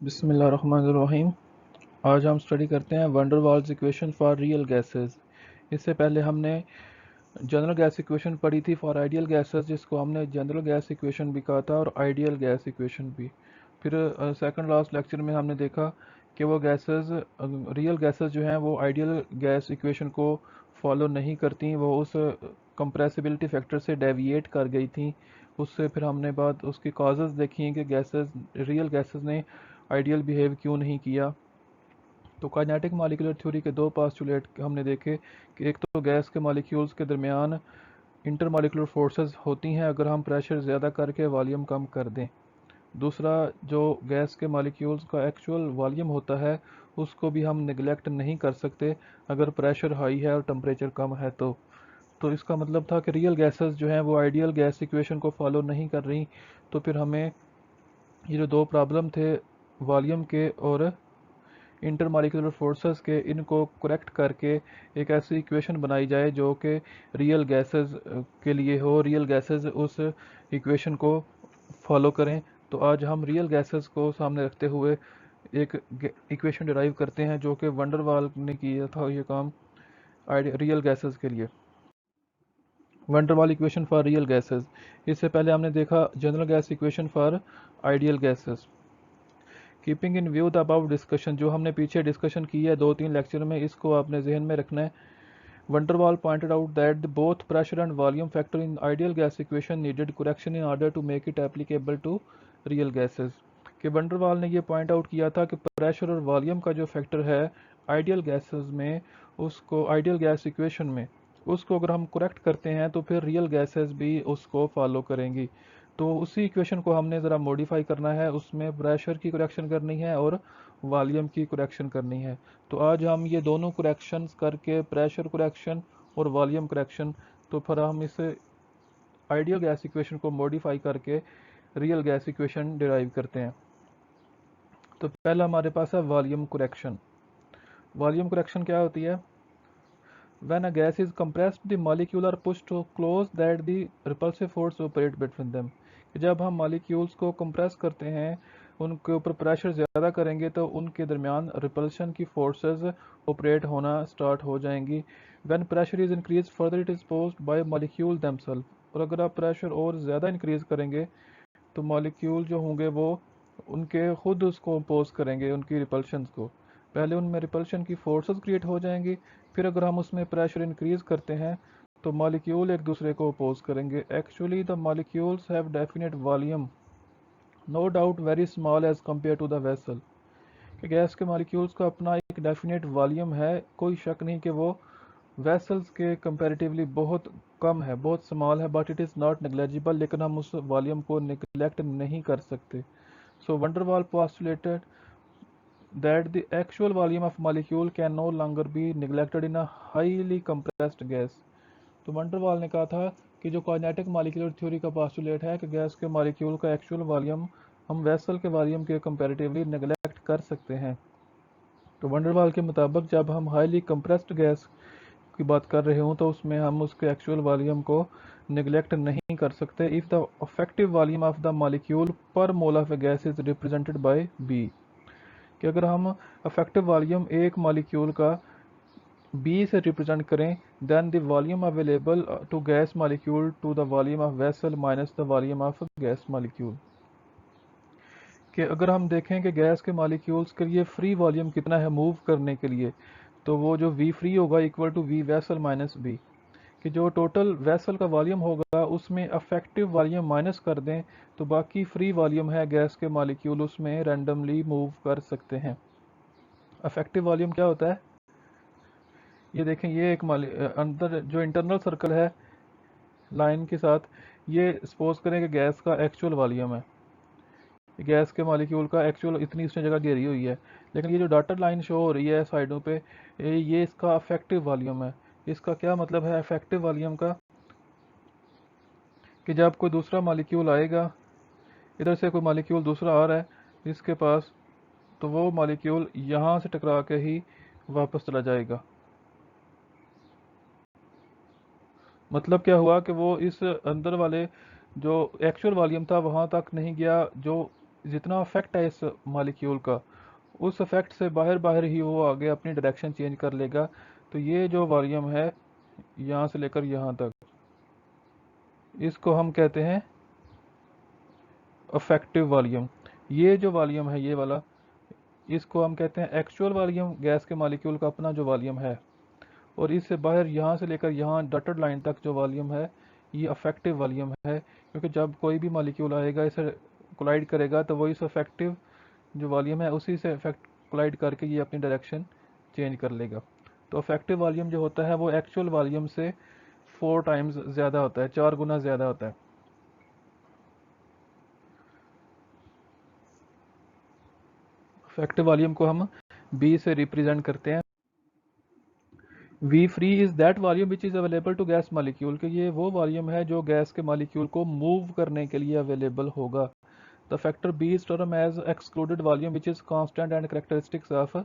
बिस्मिल्लाहिर्रहमानिर्रहीम। आज हम स्टडी करते हैं Van der Waals equation for real gases. इससे पहले हमने जनरल गैस इक्वेशन पढ़ी थी फॉर आइडियल गैसेस, जिसको हमने जनरल गैस इक्वेशन भी कहा था और आइडियल गैस इक्वेशन भी। फिर सेकंड लास्ट लेक्चर में हमने देखा कि वो गैसेस, रियल गैसेस जो हैं वो आइडियल गैस इक्वेशन को फॉलो नहीं करती, वो उस कंप्रेसिबिलिटी फैक्टर से डेविएट कर गई थी। उससे फिर हमने बाद उसकी कॉजेज़ देखी कि गैसेस, रियल गैसेस ने आइडियल बिहेव क्यों नहीं किया। तो काइनेटिक मॉलिक्यूलर थ्योरी के दो पास्टुलेट हमने देखे कि एक तो गैस के मॉलिक्यूल्स के दरमियान इंटरमॉलिक्यूलर फोर्सेस होती हैं अगर हम प्रेशर ज़्यादा करके वॉल्यूम कम कर दें। दूसरा, जो गैस के मॉलिक्यूल्स का एक्चुअल वॉल्यूम होता है उसको भी हम निगलेक्ट नहीं कर सकते अगर प्रेशर हाई है और टेम्परेचर कम है। तो इसका मतलब था कि रियल गैसेस जो हैं वो आइडियल गैस इक्वेशन को फॉलो नहीं कर रही। तो फिर हमें ये जो दो प्रॉब्लम थे वॉल्यूम के और इंटरमॉलिक्यूलर फोर्सेस के, इनको करेक्ट करके एक ऐसी इक्वेशन बनाई जाए जो कि रियल गैसेस के लिए हो, रियल गैसेस उस इक्वेशन को फॉलो करें। तो आज हम रियल गैसेस को सामने रखते हुए एक इक्वेशन डिराइव करते हैं जो कि वंडरवाल ने किया था ये काम रियल गैसेस के लिए। Van der Waals equation for real gases. इससे पहले हमने देखा general gas equation for ideal gases. Keeping in view the above discussion, जो हमने पीछे डिस्कशन की है 2-3 लेक्चर में, इसको आपने जहन में रखना है। Van der Waals pointed out that both pressure and volume factor in ideal gas equation needed correction in order to make it applicable to real gases. कि वंडरवाल ने ये पॉइंट आउट किया था कि प्रेशर और वॉल्यूम का जो फैक्टर है आइडियल गैसेस में, उसको आइडियल गैस इक्वेशन में, उसको अगर हम करेक्ट करते हैं तो फिर रियल गैसेस भी उसको फॉलो करेंगी। तो उसी इक्वेशन को हमने ज़रा मॉडिफाई करना है, उसमें प्रेशर की करेक्शन करनी है और वॉल्यूम की करेक्शन करनी है। तो आज हम ये दोनों करेक्शंस करके, प्रेशर करेक्शन और वॉल्यूम करेक्शन, तो फिर हम इस आइडियल गैस इक्वेशन को मॉडिफाई करके रियल गैस इक्वेशन डिराइव करते हैं। तो पहला हमारे पास है वॉल्यूम करेक्शन। वॉल्यूम करेक्शन क्या होती है? When a gas is compressed, the molecule are pushed so close that the repulsive force operate between them। जब हम मॉलिक्यूल्स को कंप्रेस करते हैं, उनके ऊपर प्रेशर ज़्यादा करेंगे तो उनके दरमियान रिपल्शन की फोर्सेस ऑपरेट होना स्टार्ट हो जाएंगी। When pressure is increased further it is posed by molecule themselves। और अगर आप प्रेशर और ज़्यादा इंक्रीज करेंगे तो मॉलिक्यूल जो होंगे वो उनके खुद उसको अपोज करेंगे, उनकी रिपल्शन को। पहले उनमें रिपल्शन की फोर्सेस क्रिएट हो जाएंगी, फिर अगर हम उसमें प्रेशर इंक्रीज करते हैं तो मॉलिक्यूल एक दूसरे को अपोज करेंगे। Actually the molecules have definite volume, no doubt very small as compare to the vessel. कि गैस के मॉलिक्यूल्स का अपना एक डेफिनेट वॉल्यूम है, कोई शक नहीं कि वो वेसल्स के कंपैरेटिवली बहुत कम है, बहुत स्मॉल है, but it is not negligible. लेकिन हम उस वॉल्यूम को निगलेक्ट नहीं कर सकते। सो van der Waals postulated that the actual volume of molecule can no longer be neglected in a highly compressed gas। तो वंडरवाल ने कहा था कि जो काइनेटिक मॉलिक्यूलर थ्योरी का पास्टुलेट है कि गैस के मॉलिक्यूल का एक्चुअल वॉल्यूम हम वेसल के वॉल्यूम के कंपैरेटिवली नेगलेक्ट कर सकते हैं। तो वंडरवाल के मुताबिक जब हम हाईली कंप्रेस्ड गैस की बात कर रहे हों तो उसमें हम उसके एक्चुअल वॉल्यूम को निगलेक्ट नहीं कर सकते if the effective volume of the molecule per mole of a gas is represented by b. कि अगर हम इफेक्टिव वॉल्यूम एक मॉलिक्यूल का बी से रिप्रेजेंट करें, then the volume available to gas molecule to the volume of vessel minus the volume of gas molecule. कि अगर हम देखें कि गैस के मॉलिक्यूल्स के लिए फ्री वॉल्यूम कितना है मूव करने के लिए, तो वो जो वी फ्री होगा equal to V vessel minus B. कि जो टोटल वेसल का वॉल्यूम होगा उसमें अफेक्टिव वॉल्यूम माइनस कर दें तो बाकी फ्री वॉल्यूम है गैस के मॉलिक्यूल उसमें रैंडमली मूव कर सकते हैं। अफेक्टिव वॉल्यूम क्या होता है? ये देखें, ये एक अंदर जो इंटरनल सर्कल है लाइन के साथ, ये सपोज करें कि गैस का एक्चुअल वॉल्यूम है, गैस के मॉलिक्यूल का एक्चुअल इतनी उसने जगह घेरी हुई है। लेकिन ये जो डॉटेड लाइन शो हो रही है साइडों पे, ये इसका अफेक्टिव वॉल्यूम है। इसका क्या मतलब है अफेक्टिव वॉल्यूम का? कि जब कोई दूसरा मॉलिक्यूल आएगा, इधर से कोई मॉलिक्यूल दूसरा आ रहा है इसके पास, तो वो मॉलिक्यूल यहाँ से टकरा के ही वापस चला जाएगा। मतलब क्या हुआ कि वो इस अंदर वाले जो एक्चुअल वॉल्यूम था वहाँ तक नहीं गया जो जितना अफेक्ट है इस मॉलिक्यूल का, उस अफेक्ट से बाहर बाहर ही वो आगे अपनी डायरेक्शन चेंज कर लेगा। तो ये जो वॉल्यूम है यहाँ से लेकर यहाँ तक, इसको हम कहते हैं अफेक्टिव वॉल्यूम। ये जो वॉल्यूम है ये वाला, इसको हम कहते हैं एक्चुअल वॉल्यूम, गैस के मॉलिक्यूल का अपना जो वॉल्यूम है। और इससे बाहर यहाँ से लेकर यहाँ डॉटेड लाइन तक जो वॉल्यूम है ये अफेक्टिव वॉल्यूम है, क्योंकि जब कोई भी मॉलिक्यूल आएगा इसे कोलाइड करेगा तो वो इस अफेक्टिव जो वॉल्यूम है उसी से इफेक्ट कोलाइड करके ये अपनी डायरेक्शन चेंज कर लेगा। तो अफेक्टिव वॉल्यूम जो होता है वो एक्चुअल वॉल्यूम से 4 टाइम्स ज़्यादा होता है, 4 गुना ज़्यादा होता है। अफेक्टिव वॉल्यूम को हम बी से रिप्रेजेंट करते हैं। V free is that volume which is available to gas molecule, कि ये वो वॉल्यूम है जो गैस के मॉलिक्यूल को मूव करने के लिए अवेलेबल होगा। The factor B is term as excluded volume which is constant and characteristics of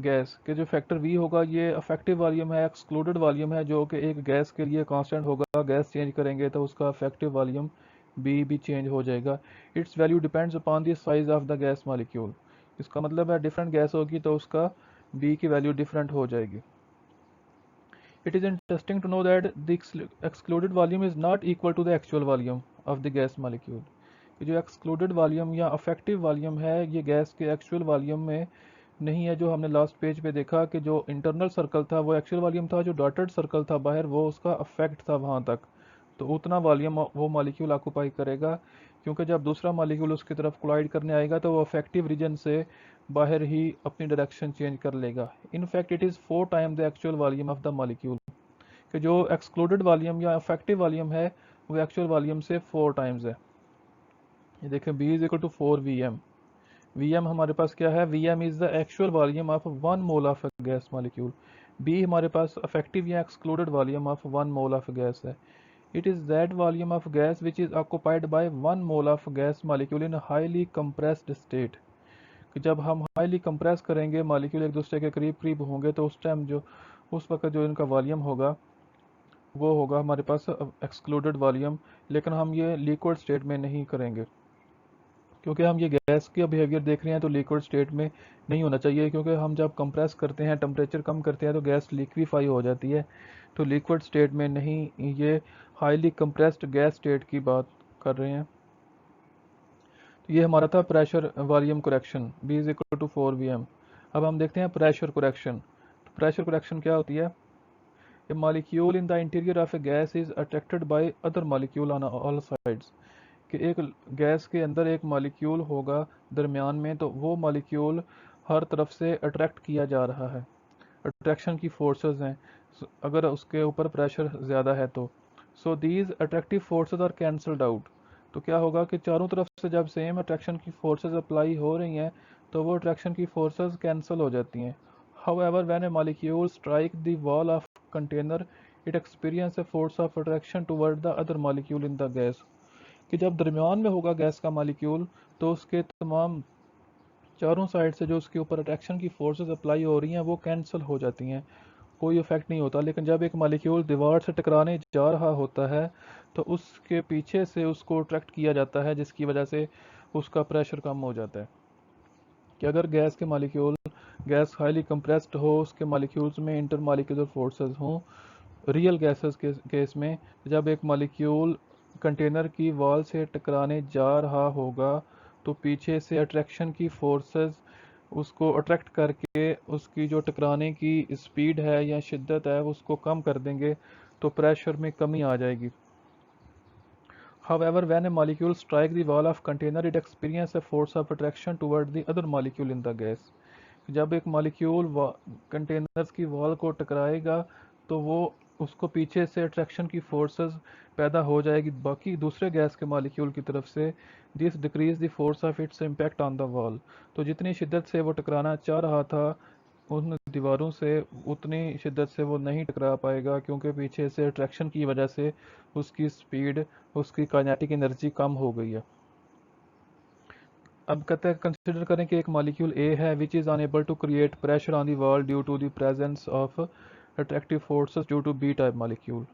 gas के। जो फैक्टर वी होगा ये अफेक्टिव वॉल्यूम है, एक्सक्लूडेड वॉल्यूम है, जो कि एक गैस के लिए कांस्टेंट होगा। गैस चेंज करेंगे तो उसका अफेक्टिव वॉल्यूम बी भी चेंज हो जाएगा। It's value depends upon the size of the gas molecule. इसका मतलब है डिफरेंट गैस होगी तो उसका बी की वैल्यू डिफरेंट हो जाएगी। It is interesting to know that the excluded volume is not equal to the actual volume of the gas molecule। कि जो excluded volume या effective volume है ये गैस के actual volume में नहीं है। जो हमने लास्ट पेज पे देखा कि जो इंटरनल सर्कल था वो एक्चुअल वॉल्यूम था, जो डॉटेड सर्कल था बाहर वो उसका अफेक्ट था वहाँ तक। तो उतना वॉल्यूम वो मॉलिक्यूल ऑक्यूपाई करेगा, क्योंकि जब दूसरा मॉलिक्यूल उसकी तरफ कोलाइड करने आएगा तो वो अफेक्टिव रीजन से बाहर ही अपनी डायरेक्शन चेंज कर लेगा। In fact it is 4 time the actual volume of the molecule. कि जो एक्सक्लूडेड वॉल्यूम या अफेक्टिव वॉल्यूम है वो एक्चुअल वॉल्यूम से 4 टाइम्स है। ये देखें b is equal to 4 V m. V m हमारे पास क्या है, V m is the actual volume of 1 mole of gas molecule. B हमारे पास अफेक्टिव या excluded volume of 1 mole of gas है। It is that volume of gas which is occupied by 1 mole of gas molecule in highly compressed state. कि जब हम highly compress करेंगे, molecule एक दूसरे के करीब करीब होंगे तो उस टाइम जो उस वक्त जो इनका वॉल्यूम होगा वो होगा हमारे पास एक्सक्लूडेड वॉल्यूम। लेकिन हम ये लिक्विड स्टेट में नहीं करेंगे, क्योंकि हम ये गैस का बिहेवियर देख रहे हैं तो लिक्विड स्टेट में नहीं होना चाहिए। क्योंकि हम जब कंप्रेस करते हैं, टेम्परेचर कम करते हैं तो गैस लिक्विफाई हो जाती है। तो लिक्विड स्टेट में नहीं, ये हाईली कंप्रेस्ड गैस स्टेट की बात कर रहे हैं। तो ये हमारा था pressure volume correction, B is equal to 4 V M. अब हम देखते हैं प्रेशर करेक्शन। तो प्रेशर करेक्शन क्या होती है? A molecule in the interior of a gas is attracted by other molecule on all sides। कि एक गैस के अंदर एक मॉलिक्यूल होगा दरमियान में, तो वो मॉलिक्यूल हर तरफ से अट्रैक्ट किया जा रहा है। अट्रैक्शन की फोर्सेस हैं अगर उसके ऊपर प्रेशर ज़्यादा है तो। So these attractive forces are cancelled out. तो क्या होगा कि चारों तरफ से जब सेम अट्रैक्शन की फोर्सेस अप्लाई हो रही हैं तो वो अट्रैक्शन की फोर्सेस कैंसिल हो जाती हैं। However, when a molecule strike the wall of container, it experience a force of attraction toward the other molecule in the gas। कि जब दरमियान में होगा गैस का मॉलिक्यूल तो उसके तमाम चारों साइड से जो उसके ऊपर अट्रैक्शन की फोर्सेस अप्लाई हो रही हैं वो कैंसिल हो जाती हैं, कोई इफेक्ट नहीं होता। लेकिन जब एक मॉलिक्यूल दीवार से टकराने जा रहा होता है तो उसके पीछे से उसको अट्रैक्ट किया जाता है, जिसकी वजह से उसका प्रेशर कम हो जाता है। कि अगर गैस के मॉलिक्यूल, गैस हाईली कंप्रेस्ड हो, उसके मॉलिक्यूल्स में इंटर मॉलिक्यूलर फोर्सेस हों, रियल गैसेस के केस में जब एक मॉलिक्यूल कंटेनर की वॉल से टकराने जा रहा होगा तो पीछे से अट्रैक्शन की फोर्सेस उसको अट्रैक्ट करके उसकी जो टकराने की स्पीड है या शिद्दत है उसको कम कर देंगे, तो प्रेशर में कमी आ जाएगी। However, when a molecule strikes the wall of container, it experiences a force of attraction toward the other molecule in the gas। जब एक मॉलिक्यूल कंटेनर्स की वॉल को टकराएगा तो वो उसको पीछे से अट्रैक्शन की फोर्सेस पैदा हो जाएगी बाकी दूसरे गैस के मॉलिक्यूल की तरफ से। This decrease the force of its impact on the wall. तो जितनी शिद्दत से वो टकराना चाह रहा था उन दीवारों से, उतनी शिद्दत से वो नहीं टकरा पाएगा, क्योंकि पीछे से अट्रैक्शन की वजह से उसकी स्पीड, उसकी काइनेटिक एनर्जी कम हो गई है। अब कहते हैं कंसिडर करें कि एक मॉलिक्यूल ए है which is unable to create pressure on the wall due to the presence of attractive forces due to B type molecule.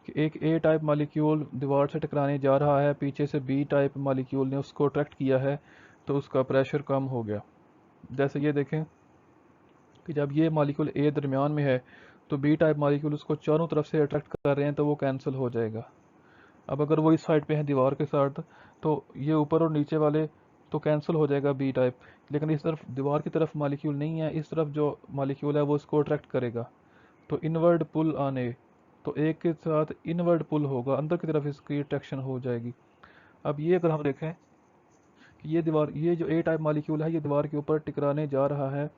कि एक ए टाइप मॉलिक्यूल दीवार से टकराने जा रहा है, पीछे से बी टाइप मॉलिक्यूल ने उसको अट्रैक्ट किया है, तो उसका प्रेशर कम हो गया। जैसे ये देखें कि जब ये मॉलिक्यूल ए दरमियान में है तो बी टाइप मॉलिक्यूल उसको चारों तरफ से अट्रैक्ट कर रहे हैं, तो वो कैंसिल हो जाएगा। अब अगर वो इस साइड पे है दीवार के साथ, तो ये ऊपर और नीचे वाले तो कैंसिल हो जाएगा बी टाइप, लेकिन इस तरफ दीवार की तरफ मॉलिक्यूल नहीं है, इस तरफ जो मॉलिक्यूल है वो इसको अट्रैक्ट करेगा, तो इनवर्ड पुल आने, तो एक के साथ इनवर्ड पुल होगा, अंदर की तरफ इसकी अट्रैक्शन हो जाएगी। अब ये अगर हम देखें कि ये जो ए टाइप मॉलिक्यूल है ये दीवार के ऊपर टकराने जा रहा है,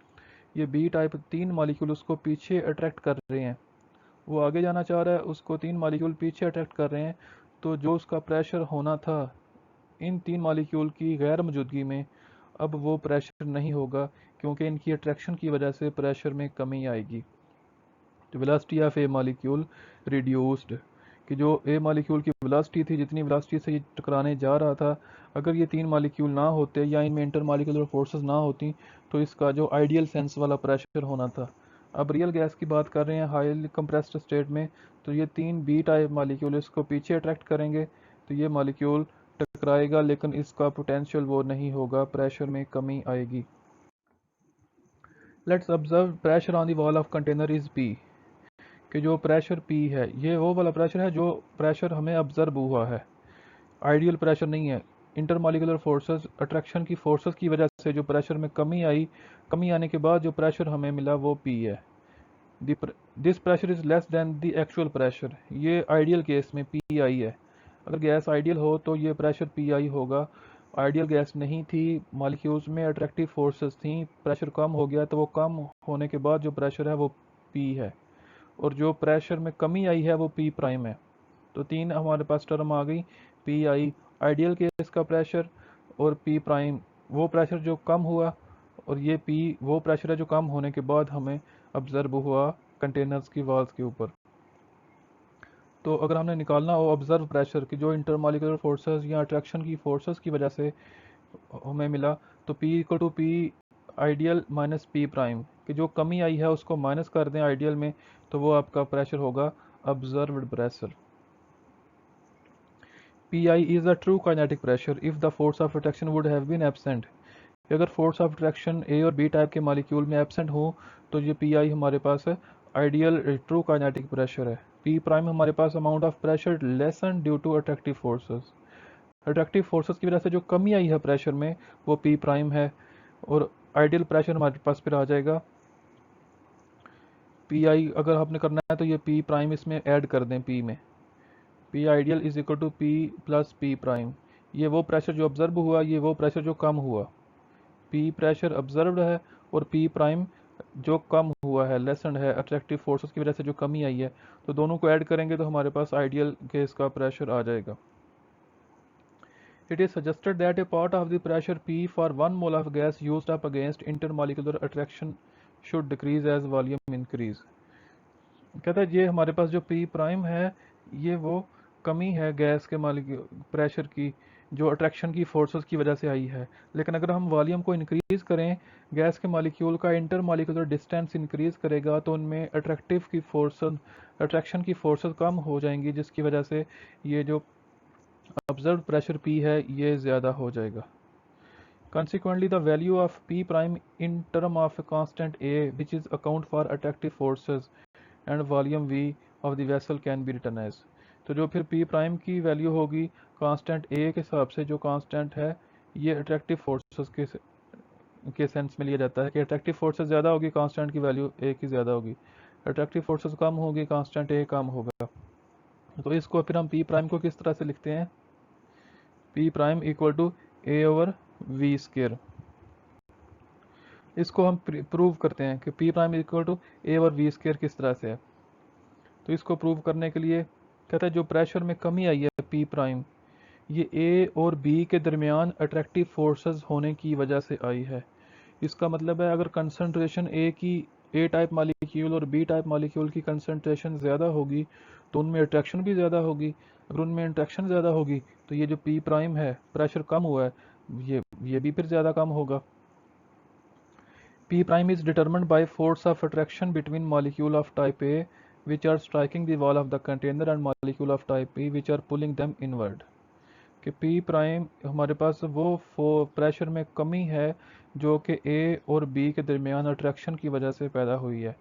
ये बी टाइप 3 मॉलिक्यूल उसको पीछे अट्रैक्ट कर रहे हैं, वो आगे जाना चाह रहा है, उसको 3 मॉलिक्यूल पीछे अट्रैक्ट कर रहे हैं, तो जो उसका प्रेशर होना था इन 3 मॉलिक्यूल की गैर मौजूदगी में, अब वो प्रेशर नहीं होगा, क्योंकि इनकी अट्रैक्शन की वजह से प्रेशर में कमी आएगी। तो velocity of A molecule reduced, कि जो ए मॉलिक्यूल की वेलोसिटी थी, जितनी वेलोसिटी से ये टकराने जा रहा था, अगर ये 3 मॉलिक्यूल ना होते या इनमें इंटर मॉलिक्यूलर फोर्सेस ना होती, तो इसका जो आइडियल सेंस वाला प्रेशर होना था। अब रियल गैस की बात कर रहे हैं हाईली कंप्रेस्ड स्टेट में, तो ये 3 बी टाइप मॉलिक्यूल इसको पीछे अट्रैक्ट करेंगे, तो ये मॉलिक्यूल टकराएगा, लेकिन इसका पोटेंशियल वो नहीं होगा, प्रेशर में कमी आएगी। Let's observe pressure on the wall of container is P, कि जो प्रेशर P है ये वो वाला प्रेशर है जो प्रेशर हमें ऑब्जर्व हुआ है, आइडियल प्रेशर नहीं है। इंटरमॉलिकुलर फोर्सेस, अट्रैक्शन की फोर्सेस की वजह से जो प्रेशर में कमी आई, कमी आने के बाद जो प्रेशर हमें मिला वो P है। This pressure is less than the actual pressure, ये आइडियल केस में PI है। अगर गैस आइडियल हो तो ये प्रेशर PI होगा, आइडियल गैस नहीं थी, मॉलिक्यूल्स में अट्रैक्टिव फोर्सेस थी, प्रेशर कम हो गया, तो वो कम होने के बाद जो प्रेशर है वो P है, और जो प्रेशर में कमी आई है वो P प्राइम है। तो 3 हमारे पास टर्म आ गई, PI आइडियल केस का प्रेशर, और P प्राइम वो प्रेशर जो कम हुआ, और ये P वो प्रेशर है जो कम होने के बाद हमें ऑब्जर्व हुआ कंटेनर्स की वॉल्स के ऊपर। तो अगर हमने निकालना हो ऑब्जर्व प्रेशर कि जो इंटरमॉलिकुलर फोर्सेस या अट्रैक्शन की फोर्सेस की वजह से हमें मिला, तो P equal to P ideal minus P prime, कि जो कमी आई है उसको माइनस कर दें आइडियल में, तो वो आपका प्रेशर होगा observed pressure. PI is a true kinetic pressure if the force of attraction would have been absent। अगर फोर्स ऑफ अट्रैक्शन A और B टाइप के मॉलिक्यूल में एब्सेंट हो, तो ये PI हमारे पास है आइडियल ट्रू काइनेटिक प्रेशर है। P प्राइम हमारे पास amount of pressure lessen due to attractive forces, attractive forces की वजह से जो कमी आई है प्रेशर में वो P प्राइम है, और आइडियल प्रेशर हमारे पास फिर आ जाएगा PI। अगर आपने करना है तो ये P प्राइम इसमें ऐड कर दें P में, P ideal is equal to P plus P prime, ये वो प्रेशर जो ऑब्जर्व हुआ, ये वो प्रेशर जो कम हुआ। P प्रेशर ऑब्जर्व्ड है और P प्राइम जो कम हुआ है, लेसन है अट्रैक्टिव फोर्सेस की वजह से जो कमी आई है, तो दोनों को ऐड करेंगे तो हमारे पास आइडियल केस का प्रेशर आ जाएगा। It is suggested that a part of the pressure P for 1 mole of gas used up against intermolecular attraction should decrease as volume increase। कहता है ये हमारे पास जो P प्राइम है ये वो कमी है गैस के मॉलिक्यूल प्रेशर की जो अट्रैक्शन की फोर्सेस की वजह से आई है, लेकिन अगर हम वॉल्यूम को इंक्रीज करें, गैस के मॉलिक्यूल का इंटर मॉलिक्यूलर डिस्टेंस इंक्रीज करेगा, तो उनमें अट्रैक्शन की फोर्सेस कम हो जाएंगी, जिसकी वजह से ये जो ऑब्जर्व प्रेशर P है ये ज़्यादा हो जाएगा। Consequently, the value of P prime in term of a constant A, which is account for attractive forces and volume V of the vessel can be written as। तो जो फिर P prime की value होगी constant A के हिसाब से, जो constant है ये अट्रैक्टिव फोर्सेस के सेंस में लिया जाता है कि अट्रैक्टिव फोर्सेस ज़्यादा होगी, कांस्टेंट की वैल्यू A की ज़्यादा होगी, अट्रैक्टिव फोर्सेस कम होगी, कांस्टेंट A कम होगा। तो इसको फिर हम P प्राइम को किस तरह से लिखते हैं, P prime equal to A over V square. इसको हम प्रूव करते हैं कि P prime equal to A over V square किस तरह से है। तो इसको प्रूव करने के लिए कहता है जो प्रेशर में कमी आई है P प्राइम, ये A और B के दरमियान अट्रैक्टिव फोर्सेस होने की वजह से आई है। इसका मतलब है अगर कंसंट्रेशन A टाइप मॉलिक्यूल और B टाइप मॉलिक्यूल की कंसंट्रेशन ज़्यादा होगी तो उनमें अट्रैक्शन भी ज़्यादा होगी, अगर उनमें अट्रैक्शन ज़्यादा होगी तो ये जो P प्राइम है प्रेशर कम हुआ है ये भी फिर ज़्यादा कम होगा। P prime is determined by force of attraction between molecule of type A which are striking the wall of the container and molecule of type P which are pulling them inward। कि P prime हमारे पास वो pressure में कमी है जो कि A और B के दरमियान अट्रैक्शन की वजह से पैदा हुई है।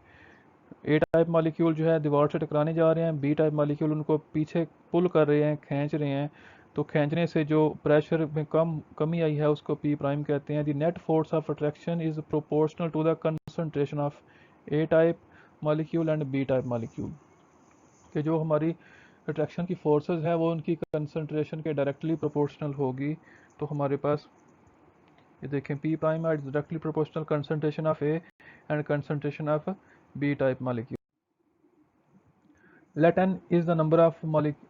A टाइप मॉलिक्यूल जो है दीवार से टकराने जा रहे हैं, B टाइप मॉलिक्यूल उनको पीछे पुल कर रहे हैं, खींच रहे हैं। तो खींचने से जो प्रेशर में कमी आई है उसको P प्राइम कहते हैं। The net force of attraction is proportional to the concentration of A type molecule and B type molecule. कि जो हमारी अट्रैक्शन की फोर्सेस है वो उनकी कंसंट्रेशन के डायरेक्टली प्रोपोर्शनल होगी। तो हमारे पास ये देखें P prime is directly proportional concentration of A and concentration of B type molecule. Let n is the number of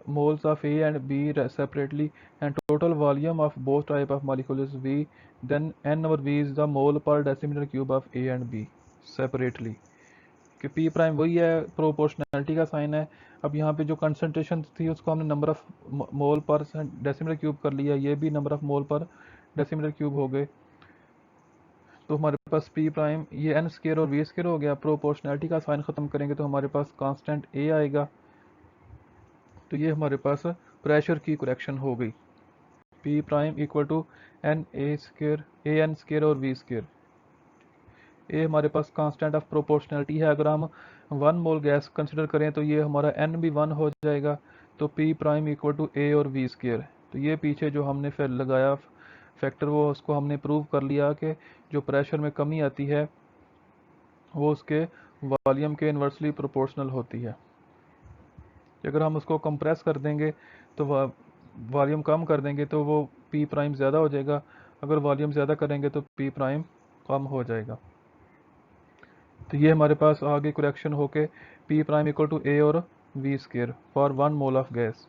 moles of A and B separately and total volume of both type of molecules V, then n over V is the mole per decimeter cube of A and B separately। कि P prime वही है, proportionality का sign है। अब यहाँ पे जो concentration थी उसको हमने नंबर ऑफ मोल पर डेसिमीटर क्यूब कर लिया, ये भी नंबर ऑफ मोल पर डेसिमीटर क्यूब हो गए। तो हमारे पास P प्राइम ये n स्केयर और V स्केयर हो गया। प्रोपोर्शनैलिटी का साइन ख़त्म करेंगे तो हमारे पास कांस्टेंट A आएगा। तो ये हमारे पास प्रेशर की करेक्शन हो गई। P prime equal to N A square, A N square और V स्केयर। ए हमारे पास कांस्टेंट ऑफ प्रोपोर्शनैलिटी है। अगर हम 1 मोल गैस कंसिडर करें तो ये हमारा n भी 1 हो जाएगा। तो P prime equal to A और V स्केयर। तो ये पीछे जो हमने फिर लगाया फैक्टर वो उसको हमने प्रूव कर लिया कि जो प्रेशर में कमी आती है वो उसके वॉल्यूम के इन्वर्सली प्रोपोर्शनल होती है। अगर हम उसको कंप्रेस कर देंगे तो वॉल्यूम कम कर देंगे तो वो P प्राइम ज़्यादा हो जाएगा, अगर वॉल्यूम ज़्यादा करेंगे तो P प्राइम कम हो जाएगा। तो ये हमारे पास आगे करेक्शन होके P prime equal to A और V square for 1 mole of gas.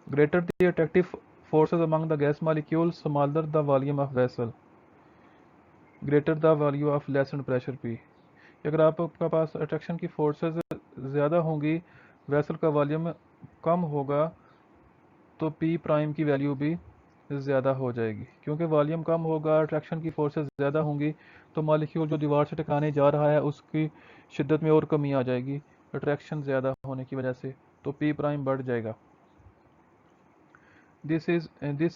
Greater the attractive forces among the gas molecule smaller the volume of vessel, greater the value of lessen pressure P। अगर आपके पास attraction की forces ज़्यादा होंगी, vessel का volume कम होगा, तो P prime की value भी ज़्यादा हो जाएगी। क्योंकि वॉल्यूम कम होगा, अट्रैक्शन की फोर्सेस ज़्यादा होंगी, तो मॉलिक्यूल जो दीवार से टकराने जा रहा है उसकी शिद्दत में और कमी आ जाएगी अट्रैक्शन ज़्यादा होने की वजह से, तो P प्राइम बढ़ जाएगा। This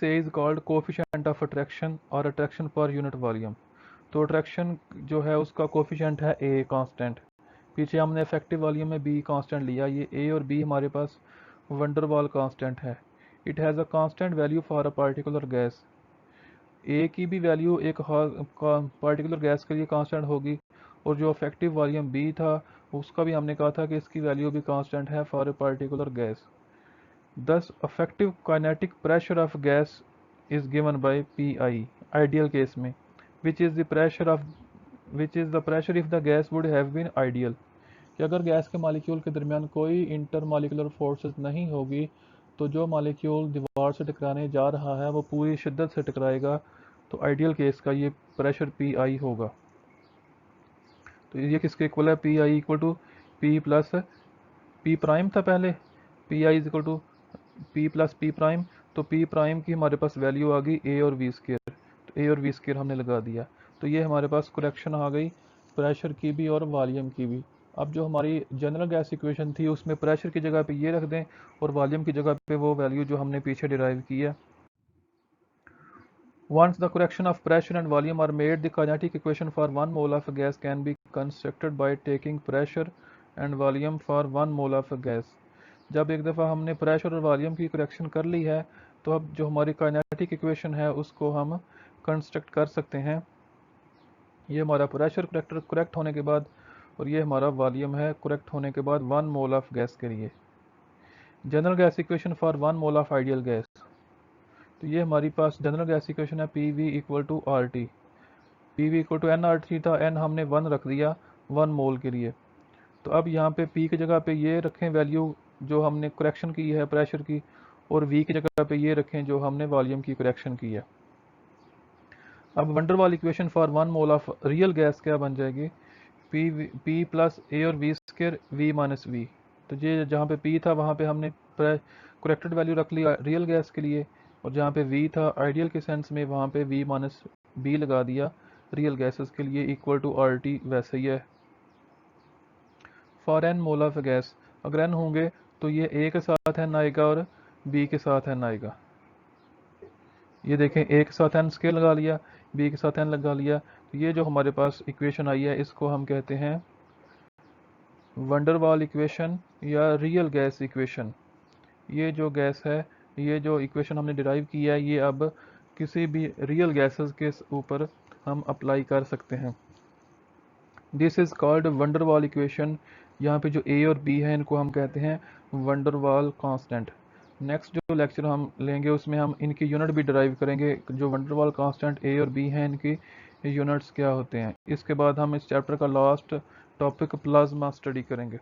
is called coefficient of attraction और अट्रैक्शन पर यूनिट वॉल्यूम। तो अट्रैक्शन जो है उसका कोफिशिएंट है A कांस्टेंट। पीछे हमने इफेक्टिव वॉल्यूम में B कांस्टेंट लिया, ये A और B हमारे पास वंडरवाल कांस्टेंट है। It has a constant value for a particular gas. A की भी वैल्यू एक पार्टिकुलर गैस के लिए कांस्टेंट होगी, और जो इफेक्टिव वॉल्यूम B था उसका भी हमने कहा था कि इसकी वैल्यू भी कांस्टेंट है for a particular gas. Thus effective kinetic pressure of gas is given by PI ideal case में, which is the pressure if the gas would have been ideal। कि अगर गैस के मालिक्यूल के दरमियान कोई inter molecular forces नहीं होगी तो जो मालिक्यूल दीवार से टकराने जा रहा है वो पूरी शिद्दत से टकराएगा। तो आइडियल केस का ये प्रेशर PI होगा। तो ये किसके इक्वल है? PI equal to P plus P prime था पहले, PI is equal to P plus P prime. तो P प्राइम की हमारे पास वैल्यू आ गई A और V स्केयर, तो A और V स्केयर हमने लगा दिया। तो ये हमारे पास करेक्शन आ गई प्रेशर की भी और वॉल्यूम की भी। अब जो हमारी जनरल गैस इक्वेशन थी उसमें प्रेशर की जगह पे ये रख दें और वॉल्यूम की जगह पे वो वैल्यू जो हमने पीछे डिराइव की है। Once the correction of pressure and volume are made, the kinetic equation for 1 mole of a gas can be constructed by taking pressure and volume for 1 mole of a gas। जब एक दफ़ा हमने pressure और volume की correction कर ली है तो अब जो हमारी काइनेटिक इक्वेशन है उसको हम कंस्ट्रक्ट कर सकते हैं। ये हमारा प्रेशर करेक्ट होने के बाद और ये हमारा वॉल्यूम है करेक्ट होने के बाद 1 मोल ऑफ गैस के लिए। General gas equation for 1 mole of ideal gas. तो ये हमारी पास जनरल गैस इक्वेशन है PV equal to RT। PV equal to nRT था, n हमने 1 रख दिया 1 मोल के लिए। तो अब यहाँ पे P की जगह पे ये रखें वैल्यू जो हमने करेक्शन की है प्रेशर की, और V की जगह पे ये रखें जो हमने वॉल्यूम की करेक्शन की है। अब van der Waals equation for 1 mole of real gas क्या बन जाएगी? P प्लस A और V square V minus V। तो ये जहाँ पे P था वहाँ पे हमने करेक्टेड वैल्यू रख लिया रियल गैस के लिए, और जहाँ पे V था आइडियल के सेंस में वहाँ पे V माइनस B लगा दिया रियल गैसेस के लिए इक्वल टू RT वैसे ही है। For n mole of gas, अगर एन होंगे तो ये ए के साथ एन आएगा और बी के साथ एन आएगा। ये देखें, ए के साथ एन स्केल लगा लिया, बी के साथ एन लगा लिया, तो ये जो हमारे पास इक्वेशन आई है इसको हम कहते हैं वंडरवाल इक्वेशन या रियल गैस इक्वेशन। ये जो गैस है, ये जो इक्वेशन हमने डिराइव किया है, ये अब किसी भी रियल गैसेस के ऊपर हम अप्लाई कर सकते हैं। This is called van der Waals equation. यहाँ पे जो ए और बी है इनको हम कहते हैं वंडरवाल कांस्टेंट। नेक्स्ट जो लेक्चर हम लेंगे उसमें हम इनकी यूनिट भी डिराइव करेंगे, जो वंडरवाल कांस्टेंट ए और बी हैं इनकी यूनिट्स क्या होते हैं। इसके बाद हम इस चैप्टर का लास्ट टॉपिक प्लाज्मा स्टडी करेंगे।